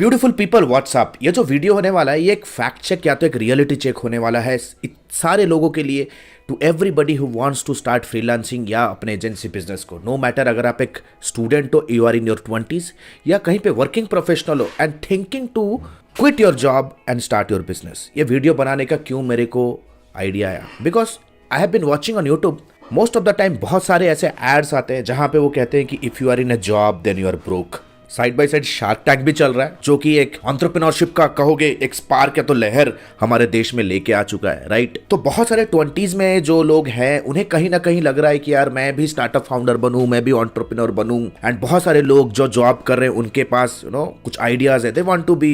Beautiful people WhatsApp, ये जो video होने वाला है ये एक फैक्ट चेक या तो एक रियलिटी चेक होने वाला है सारे लोगों के लिए, to everybody who wants to start freelancing या अपने एजेंसी बिजनेस को। नो मैटर अगर आप एक स्टूडेंट हो, you are in your 20s या कहीं पे वर्किंग प्रोफेशनल हो and thinking to quit your job and start your business. ये वीडियो बनाने का क्यों मेरे को आइडिया आया, because I have been watching on YouTube most of the time बहुत सारे ऐसे एड्स आते हैं जहां पे वो कहते हैं कि if you are in a job then you are broke. Side by side Shark Tank भी चल रहा है जो कि एक एंटरप्रेन्योरशिप का कहोगे एक स्पार्क या तो लहर हमारे देश में लेके आ चुका है, राइट। तो बहुत सारे 20s में जो लोग हैं उन्हें कहीं ना कहीं लग रहा है कि यार मैं भी स्टार्टअप फाउंडर बनूं, मैं भी एंटरप्रेन्योर बनूं। एंड बहुत सारे लोग जो जॉब कर रहे हैं उनके पास कुछ आइडियाज है, they want to be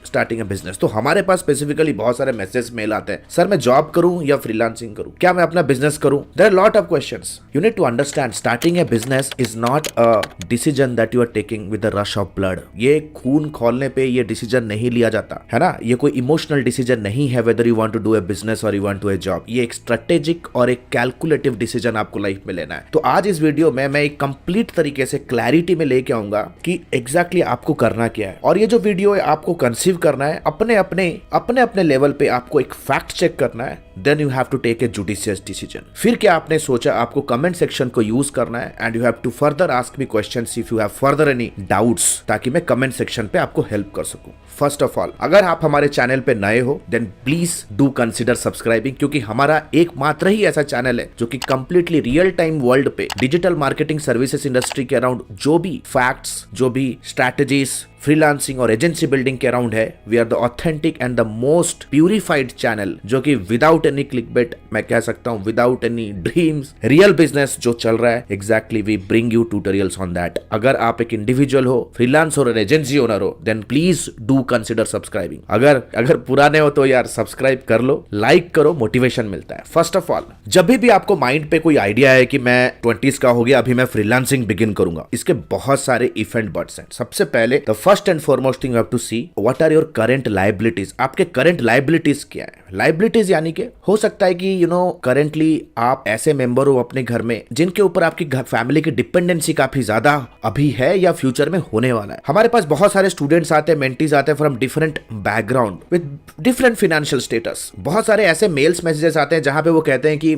starting a business. तो हमारे पास स्पेसिफिकली बहुत सारे मैसेज मेल आते हैं, सर मैं जॉब करूं या फ्रीलांसिंग करूं, क्या मैं अपना बिजनेस करूं। There are lot of questions. You need to understand starting a business is not a decision that you are taking with the rush of blood. ये खून खोलने पे ये डिसीजन नहीं लिया जाता है ना, ये कोई इमोशनल डिसीजन नहीं है whether you want to do a business और you want to a job. ये एक स्ट्रेटेजिक और एक कैलकुलेटिव डिसीजन आपको लाइफ में लेना है। तो आज इस वीडियो में मैं एक कंप्लीट तरीके से क्लैरिटी में लेके आऊंगा कि एग्जैक्टली आपको करना क्या है। और ये जो वीडियो है आपको कंसीव करना है अपने अपने लेवल पे, आपको एक फैक्ट चेक करना है, then you have to take a judicious decision. फिर क्या आपने सोचा, आपको कमेंट सेक्शन को यूज करना है and you have to further ask me questions if you have further any doubts, ताकि मैं कमेंट सेक्शन पे आपको हेल्प कर सकूं। फर्स्ट ऑफ ऑल, अगर आप हमारे चैनल पे नए हो then please do consider subscribing, क्योंकि हमारा एकमात्र ही ऐसा चैनल है जो कि कंप्लीटली रियल टाइम वर्ल्ड पे डिजिटल मार्केटिंग सर्विसेज इंडस्ट्री के अराउंड जो भी फैक्ट्स, जो भी स्ट्रैटेजीज फ्रीलांसिंग और एजेंसी बिल्डिंग के अराउंड है, we are the authentic and the most purified channel जो कि विदाउट एनी क्लिकबेट, मैं कह सकता हूं without any dreams, real business जो चल रहा है exactly we bring you tutorials on that. अगर आप एक इंडिविजुअल हो, फ्रीलांस और एजेंसी ओनर हो, then please do consider subscribing. अगर पुराने हो तो यार सब्सक्राइब कर लो, लाइक करो, मोटिवेशन मिलता है। फर्स्ट ऑफ ऑल, जब भी आपको माइंड पे कोई आइडिया है कि मैं 20s का हो गया, अभी मैं फ्रीलांसिंग बिगिन करूंगा, इसके बहुत सारे इफ एंड बट्स हैं। सबसे पहले first and foremost thing you have to see what are your current liabilities. आपके करंट लायबिलिटीज क्या है। लायबिलिटीज यानी कि हो सकता है कि करंटली आप ऐसे मेंबर हो अपने घर में जिनके ऊपर आपकी फैमिली की डिपेंडेंसी काफी ज्यादा अभी है या फ्यूचर में होने वाला है। हमारे पास बहुत सारे स्टूडेंट्स आते हैं, मेंटीज आते हैं from different background with different financial status. बहुत सारे ऐसे मेल्स मैसेजेस आते हैं जहां पे वो कहते हैं कि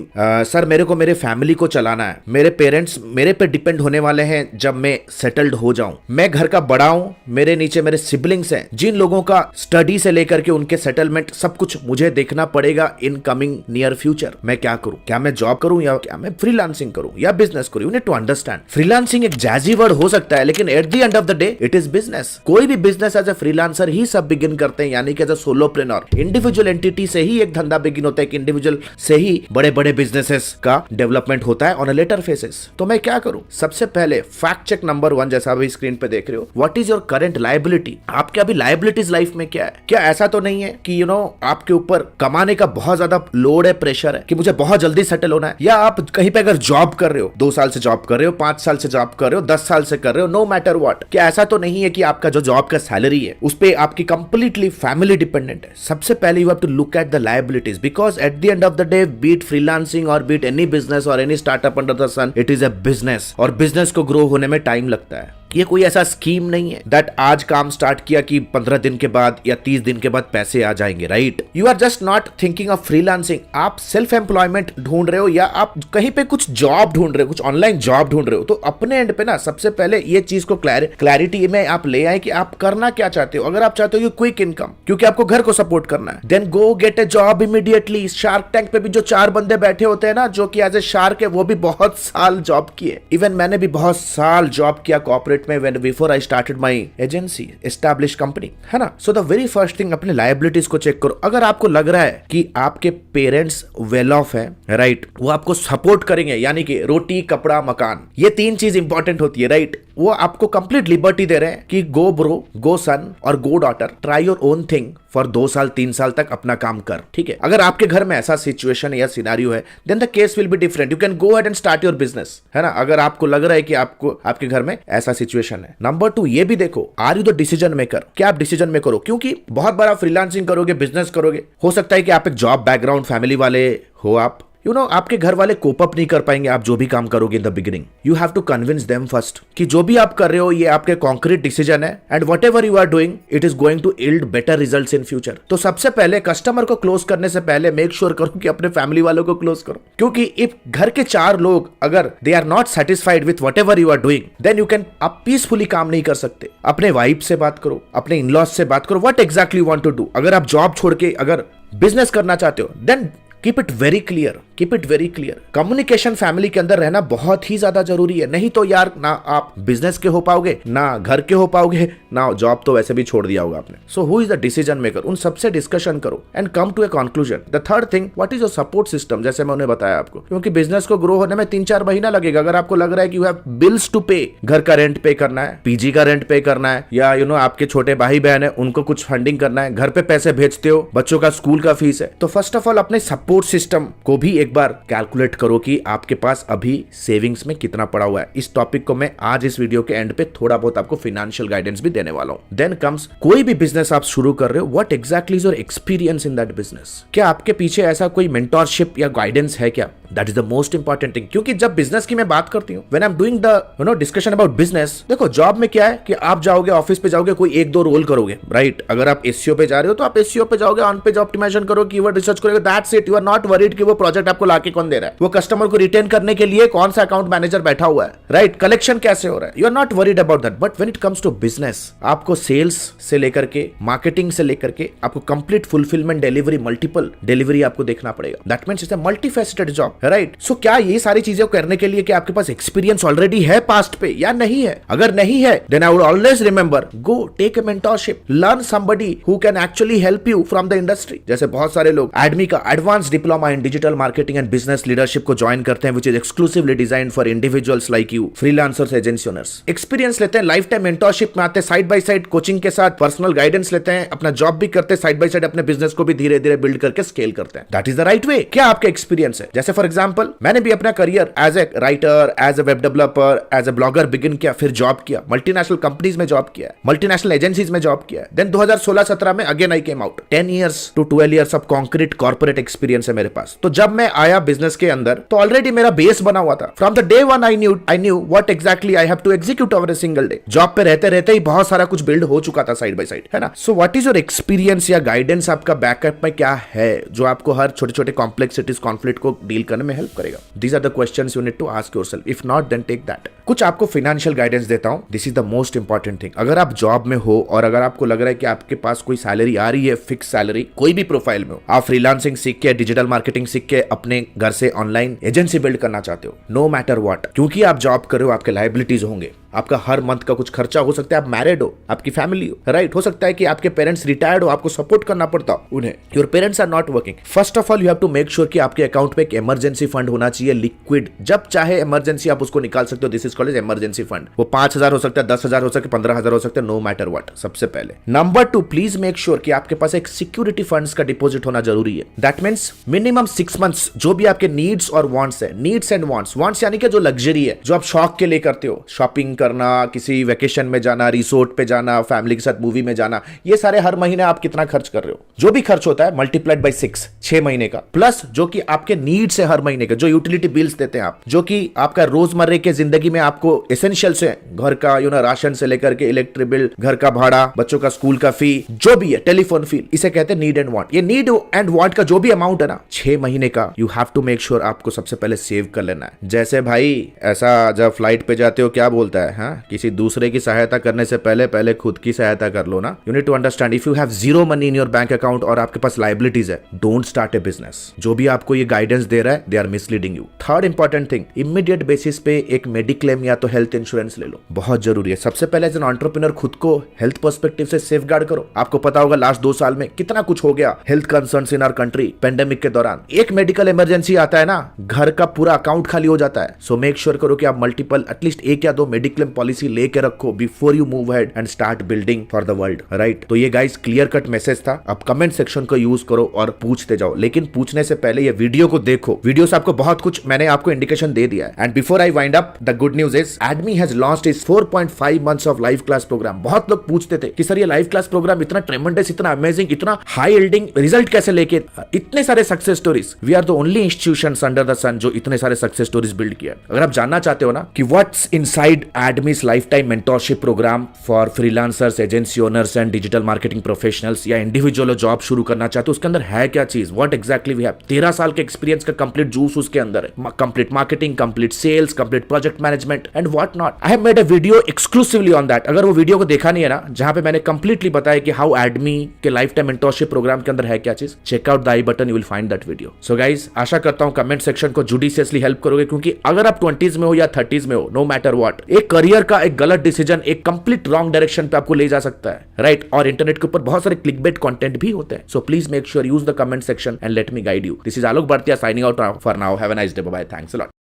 सर मेरे को मेरे फैमिली को चलाना है, मेरे पेरेंट्स मेरे पे डिपेंड होने वाले हैं जब मैं सेटल्ड हो जाऊं, मैं घर का बड़ा हूं, मेरे नीचे मेरे सिबलिंग्स हैं जिन लोगों का स्टडी से लेकर के उनके सेटलमेंट सब कुछ मुझे देखना पड़ेगा इन कमिंग नियर फ्यूचर। मैं क्या करूं, क्या मैं जॉब करूं या क्या मैं फ्रीलांसिंग करूं या बिजनेस करूं। You need to understand freelancing एक जैजी वर्ड हो सकता है, लेकिन at the end of the day it is business. कोई भी बिजनेस एज ए फ्रीलांसर ही सब बिगिन करते हैं, यानी कि as a solopreneur. Individual entity से ही एक धंधा बिगिन होता है, कि इंडिविजुअल से ही बड़े बड़े बिजनेसेस का डेवलपमेंट होता है ऑन अ लेटर फेसेस। तो मैं क्या करूं, सबसे पहले फैक्ट चेक नंबर 1 जैसा अभी स्क्रीन पे देख रहे हो, what is your current liability. आपके अभी लायबिलिटीज लाइफ में क्या है। क्या ऐसा तो नहीं है कि आपके ऊपर कमाने का बहुत ज्यादा लोड है, प्रेशर है कि मुझे बहुत जल्दी सेटल होना है, या आप कहीं पे अगर जॉब कर रहे हो, 2 साल से जॉब कर रहे हो, 5 साल से जॉब कर रहे हो, 10 साल से कर रहे हो, नो मैटर व्हाट, क्या ऐसा तो नहीं है कि आपका जो जॉब का सैलरी है उस पे आपकी कंप्लीटली फैमिली डिपेंडेंट है। सबसे पहले you have to look at the liabilities, because at the end of the day be it freelancing और बीट एनी बिजनेस और any startup under the sun, it is a business. और business को grow होने में time लगता है। ये कोई ऐसा स्कीम नहीं है दैट आज काम स्टार्ट किया कि 15 दिन के बाद या 30 दिन के बाद पैसे आ जाएंगे, right. You are just not thinking of freelancing. आप सेल्फ एम्प्लॉयमेंट ढूंढ रहे हो या आप कहीं पे कुछ जॉब ढूंढ रहे हो, कुछ ऑनलाइन जॉब ढूंढ रहे हो, तो अपने एंड पे ना सबसे पहले ये चीज को क्लैरिटी में आप ले आए कि आप करना क्या चाहते हो। अगर आप चाहते हो क्विक इनकम क्योंकि आपको घर को सपोर्ट करना है, then go get a job immediately. Shark Tank पे भी जो 4 बंदे बैठे होते हैं ना जो कि एज ए शार्क है, वो भी बहुत साल जॉब किए। इवन मैंने भी बहुत साल जॉब किया कॉर्पोरेट में when before I started my agency, established company, है ना। So the very first thing अपने liabilities को चेक करो। अगर आपको लग रहा है कि आपके पेरेंट्स वेल ऑफ है, राइट, वो आपको सपोर्ट करेंगे, यानी कि रोटी कपड़ा मकान, ये 3 चीज इंपॉर्टेंट होती है, राइट। वो आपको कंप्लीट लिबर्टी दे रहे हैं कि गो ब्रो, गो सन और go daughter, try your own thing for 2 साल 3 साल तक अपना काम कर, ठीक है। अगर आपके घर में ऐसा सिचुएशन या सिनेरियो है, then the case will be different. You can go ahead and start your business, है ना, अगर आपको लग रहा है कि आपको आपके घर में ऐसा सिचुएशन है। नंबर 2, ये भी देखो, are you the decision maker, क्या आप डिसीजन मेकर हो। क्योंकि बहुत बार आप फ्रीलांसिंग करोगे, बिजनेस करोगे, हो सकता है कि आप एक जॉब बैकग्राउंड फैमिली वाले हो, आप आपके घर वाले कोप अप नहीं कर पाएंगे आप जो भी काम करोगे in the beginning. You have to convince them first कि जो भी आप कर रहे हो ये आपके कॉन्क्रीट डिसीजन है and whatever you are doing it is going to yield better results in future. तो सबसे पहले कस्टमर को क्लोज करने से पहले मेक श्योर करो कि अपने फैमिली वालों को क्लोज करो, क्योंकि इफ घर के 4 लोग अगर they are not satisfied with whatever you are doing then you can आप पीसफुली काम नहीं कर सकते। अपने वाइफ से बात करो, अपने इन लॉज से बात करो, what exactly you want to do. अगर आप जॉब छोड़ के अगर बिजनेस करना चाहते हो then keep it very clear, keep it very clear. Communication family के अंदर रहना बहुत ही ज्यादा जरूरी है, नहीं तो यार ना आप बिजनेस के हो पाओगे, ना घर के हो पाओगे, ना जॉब तो वैसे भी छोड़ दिया होगा आपने। So who is the decision maker, उन सबसे डिस्कशन करो and come to a conclusion. The third thing, what is your support system, जैसे मैंने बताया आपको, क्योंकि बिजनेस को ग्रो होने में 3-4 महीना लगेगा। अगर आपको लग रहा है कि यू हैव बिल्स टू पे, घर का रेंट पे करना है, पीजी का रेंट पे करना है, या आपके छोटे भाई बहन है उनको कुछ फंडिंग करना है, घर पे पैसे भेजते हो, बच्चों का स्कूल का फीस है, तो फर्स्ट ऑफ ऑल अपने सपोर्ट सिस्टम को भी एक बार कैलकुलेट करो कि आपके पास अभी सेविंग्स में कितना पड़ा हुआ है। इस टॉपिक को मैं आज इस वीडियो के एंड पे थोड़ा बहुत आपको फाइनेंशियल गाइडेंस भी देने वाला हूं। देन कम्स, कोई भी बिजनेस आप शुरू कर रहे हो, what exactly is your experience in that business. क्या आपके पीछे ऐसा कोई मेंटोरशिप या गाइडेंस है क्या? That is the most important thing. क्योंकि जब बिजनेस की मैं बात करती हूँ, when I am doing the discussion about business, देखो जॉब में क्या है कि आप जाओगे ऑफिस पे जाओगे, कोई 1-2 रोल करोगे, राइट। अगर आप एसईओ पे जा रहे हो तो आप एसईओ पे जाओगे, ऑन पेज ऑप्टिमाइजेशन करो, कीवर्ड रिसर्च करोगे, that's it. You are not worried कि वो प्रोजेक्ट आपको लाके कौन दे रहा है, वो कस्टमर को रिटेन करने के लिए कौन सा अकाउंट मैनेजर बैठा हुआ है, राइट, कलेक्शन कैसे हो रहा है, you are not worried about that. But when it comes to business, आपको सेल्स से लेकर के मार्केटिंग से लेकर के आपको complete fulfilment delivery, multiple delivery आपको देखना पड़ेगा। That means it's a multifaceted job, right. So क्या ये सारी चीजें करने के लिए कि आपके पास एक्सपीरियंस ऑलरेडी है पास्ट पे या नहीं है? अगर नहीं है then I would always remember, go take a mentorship, learn somebody who can actually help you from the industry. जैसे बहुत सारे लोग एडमी का advance diploma in digital marketing and business leadership को ज्वाइन करते हैं, which is exclusively designed for individuals like you, freelancers, agency owners. Experience लेते हैं, लाइफ टाइम मेंटरशिप में आते हैं, साइड बाय साइड कोचिंग के साथ पर्सनल गाइडेंस लेते हैं, अपना जॉब भी करते हैं, साइड बाय साइड अपने बिजनेस को भी धीरे धीरे बिल्ड करके स्केल करते हैं। That is the right way. क्या आपका एक्सपीरियंस है? जैसे फॉर एग्जांपल मैंने भी अपना career as a writer, as a web developer, as a blogger begin किया, फिर जॉब किया, मल्टीनेशनल कंपनीज में जॉब किया, मल्टीनेशनल एजेंसीज में जॉब किया। देन 2016-17 में again I came out. 10 years to 12 years of concrete corporate experience है मेरे पास। तो जब मैं आया बिजनेस के अंदर तो ऑलरेडी मेरा बेस बना हुआ था। From the day one I knew what exactly I have to execute over a single day. Job पे रहते रहते ही बहुत सारा कुछ बिल्ड हो चुका था साइड बाय साइड, है ना। So what is your experience या गाइडेंस, आपका बैकअप में क्या है जो आपको हर छोटे छोटे कॉम्प्लेक्सिटीज, कॉन्फ्लिक्ट को डील करने में हेल्प करेगा? These are the questions you need to ask yourself. If not then take that. कुछ आपको फाइनेंशियल गाइडेंस देता हूं, this is the most important thing. अगर आप जॉब में हो और अगर आपको लग रहा है कि आपके पास कोई सैलरी आ रही है, फिक्स सैलरी, कोई भी प्रोफाइल में हो, आप फ्रीलांसिंग सीख के, डिजिटल मार्केटिंग सीख के अपने घर से ऑनलाइन एजेंसी बिल्ड करना चाहते हो, नो मैटर व्हाट, क्योंकि आप जॉब कर रहे हो, आपके लायबिलिटीज होंगे, आपका हर मंथ का कुछ खर्चा हो सकता है, आप मैरिड हो, आपकी फैमिली हो, राइट। हो सकता है कि आपके पेरेंट्स रिटायर्ड हो, आपको सपोर्ट करना पड़ता हो उन्हें, your parents are not working. First of all you have to make sure कि आपके अकाउंट पे एक इमरजेंसी फंड होना चाहिए, लिक्विड, जब चाहे इमरजेंसी आप उसको निकाल सकते हो। This is called as emergency fund. वो 5,000 हो सकता है, 10,000 हो सकता है, 15,000 हो सकता है, नो मैटर व्हाट। सबसे पहले नंबर 2, प्लीज मेक श्योर कि आपके पास एक सिक्योरिटी फंड्स का डिपॉजिट होना जरूरी है। दैट मींस मिनिमम 6 months जो भी आपके नीड्स और वांट्स है, नीड्स एंड वांट्स यानी कि जो लग्जरी है, जो आप शौक के लिए करते हो, शॉपिंग करना, किसी वेकेशन में जाना, रिसोर्ट पे जाना, फैमिली के साथ मूवी में जाना, ये सारे हर महीने आप कितना खर्च कर रहे हो, जो भी खर्च होता है मल्टीप्लाइड बाय 6 महीने का, प्लस जो कि आपके नीड्स है हर महीने के, जो यूटिलिटी बिल्स देते हैं आप, जो कि आपका रोजमर्रे के जिंदगी में आपको एसेंशियल्स है, घर का राशन से लेकर के इलेक्ट्रिक बिल, घर का भाड़ा, बच्चों का स्कूल का फी, जो भी है, टेलीफोन फी, इसे कहते हैं नीड एंड वांट। ये नीड एंड वांट का जो भी अमाउंट है ना, 6 महीने का, you have to make sure आपको सबसे पहले सेव कर लेना है। जैसे भाई ऐसा जब फ्लाइट पे जाते हो क्या बोलता है, हाँ, किसी दूसरे की सहायता करने से पहले खुद की सहायता कर लो ना। You need to understand, if you have zero money in your bank account और आपके पास लायबिलिटीज है, डोंट स्टार्ट ए बिजनेस। जो भी आपको ये गाइडेंस दे रहा है, they are misleading you. Third important thing, immediate basis पे एक मेडिक्लेम या तो हेल्थ इंश्योरेंस ले लो, बहुत जरूरी है। सबसे पहले एज एन एंटरप्रेन्योर खुद को हेल्थ पर्सपेक्टिव से सेफगार्ड करो। आपको पता होगा लास्ट 2 साल में कितना कुछ हो गया health concerns in our country pandemic के दौरान। एक मेडिकल इमरजेंसी आता है ना, घर का पूरा अकाउंट खाली हो जाता है। सो मेक श्योर करो कि आप मल्टीपल एटलीस्ट 1 या 2 मेडिक्लेम क्लेम पॉलिसी लेके रखो before you move ahead and start building for the world, right? तो ये गाइस क्लियर कट मैसेज था। अब कमेंट सेक्शन को यूज करो और पूछते जाओ, लेकिन पूछने से पहले ये वीडियो को देखो। वीडियो से आपको बहुत कुछ मैंने आपको इंडिकेशन दे दिया है। And before I wind up, the good news is ADMI has launched his 4.5 months of live class programme. बहुत लोग पूछते थे कि सर ये लाइव क्लास प्रोग्राम इतना ट्रेमेंडस, इतना अमेजिंग, इतना हाई यील्डिंग रिजल्ट कैसे लेके, इतने सारे success stories. We are the only institutions under the sun जो इतने सारे सक्सेस स्टोरीज बिल्ड किया। अगर आप जानना चाहते हो ना कि what's inside ADMI's lifetime mentorship programme for freelancers, agency owners and digital marketing professionals, या इंडिविजुअल जॉब शुरू करना चाहते हो, उसके अंदर है क्या चीज, व्हाट एग्जैक्टली वी हैव। 13 साल के एक्सपीरियंस का कंप्लीट जूस उसके अंदर है। Complete marketing, complete sales, complete project management and what not. I have made a video exclusively on that. अगर वो वीडियो को देखा नहीं है ना, जहां पे मैंने कंप्लीटली बताया कि हाउ एडमी के लाइफ टाइम मेंटोरशिप प्रोग्राम के अंदर है क्या चीज, check out the I button, you will find that video. So guys, आशा करता हूं कमेंट सेक्शन को जुडिशियसली हेल्प करोगे, क्योंकि अगर आप 20s में हो या 30s में हो, नो मैटर व्हाट, एक करियर का एक गलत डिसीजन एक कंप्लीट रॉन्ग डायरेक्शन पे आपको ले जा सकता है, राइट? और इंटरनेट के ऊपर बहुत सारे क्लिकबेट कंटेंट भी होते हैं। So please make sure use the comment section and let me guide you. This is Alok Bhartiya signing out for now. Have a nice day, bye bye, thanks a lot.